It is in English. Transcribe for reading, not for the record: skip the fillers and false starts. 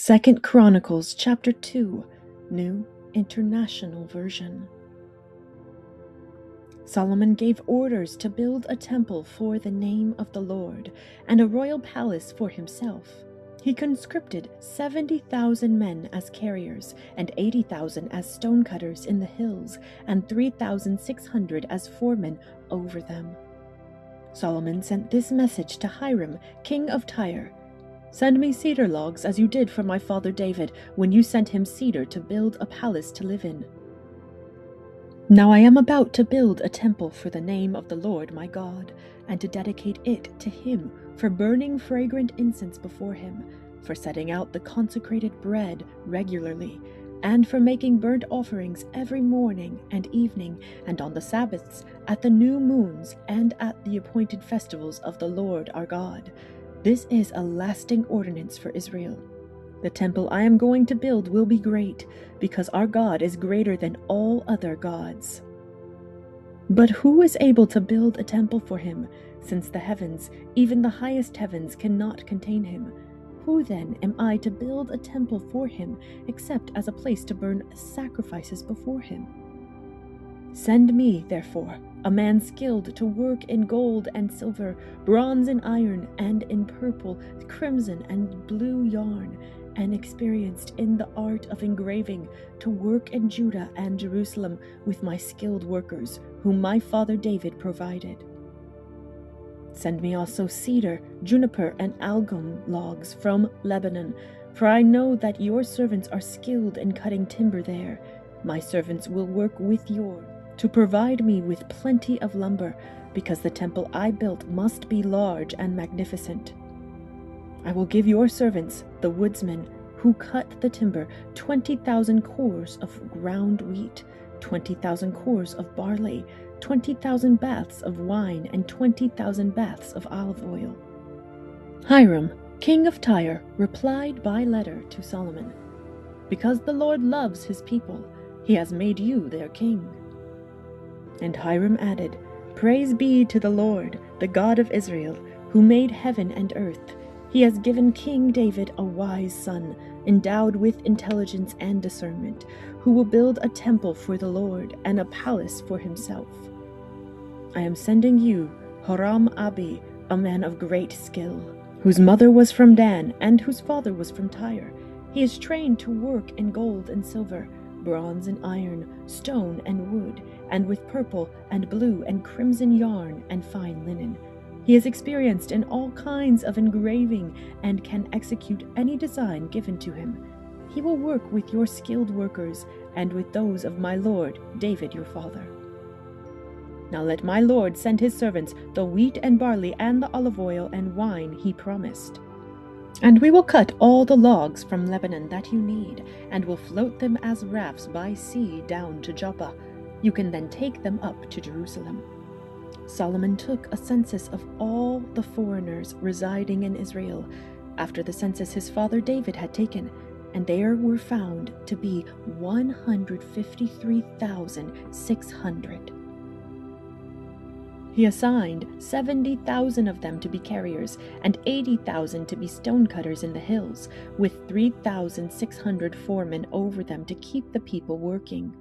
2 Chronicles chapter 2, New International Version. Solomon gave orders to build a temple for the name of the Lord and a royal palace for himself. He conscripted 70,000 men as carriers and 80,000 as stonecutters in the hills and 3,600 as foremen over them. Solomon sent this message to Hiram, king of Tyre: "Send me cedar logs as you did for my father David when you sent him cedar to build a palace to live in. Now I am about to build a temple for the name of the Lord my God, and to dedicate it to him for burning fragrant incense before him, for setting out the consecrated bread regularly, and for making burnt offerings every morning and evening, and on the Sabbaths, at the new moons, and at the appointed festivals of the Lord our God. This is a lasting ordinance for Israel. The temple I am going to build will be great, because our God is greater than all other gods. But who is able to build a temple for him, since the heavens, even the highest heavens, cannot contain him? Who then am I to build a temple for him, except as a place to burn sacrifices before him? Send me, therefore, a man skilled to work in gold and silver, bronze and iron, and in purple, crimson, and blue yarn, and experienced in the art of engraving, to work in Judah and Jerusalem with my skilled workers, whom my father David provided. Send me also cedar, juniper, and algum logs from Lebanon, for I know that your servants are skilled in cutting timber there. My servants will work with yours to provide me with plenty of lumber, because the temple I built must be large and magnificent. I will give your servants, the woodsmen who cut the timber, 20,000 cores of ground wheat, 20,000 cores of barley, 20,000 baths of wine, and 20,000 baths of olive oil." Hiram, king of Tyre, replied by letter to Solomon, "Because the Lord loves his people, he has made you their king." And Hiram added, "Praise be to the Lord, the God of Israel, who made heaven and earth. He has given King David a wise son, endowed with intelligence and discernment, who will build a temple for the Lord and a palace for himself. I am sending you Horam-Abi, a man of great skill, whose mother was from Dan and whose father was from Tyre. He is trained to work in gold and silver, bronze and iron, stone and wood, and with purple and blue and crimson yarn and fine linen. He is experienced in all kinds of engraving and can execute any design given to him. He will work with your skilled workers and with those of my lord David your father. Now let my lord send his servants the wheat and barley and the olive oil and wine he promised. And we will cut all the logs from Lebanon that you need, and will float them as rafts by sea down to Joppa. You can then take them up to Jerusalem." Solomon took a census of all the foreigners residing in Israel, after the census his father David had taken, and there were found to be 153,600. He assigned 70,000 of them to be carriers, and 80,000 to be stonecutters in the hills, with 3,600 foremen over them to keep the people working.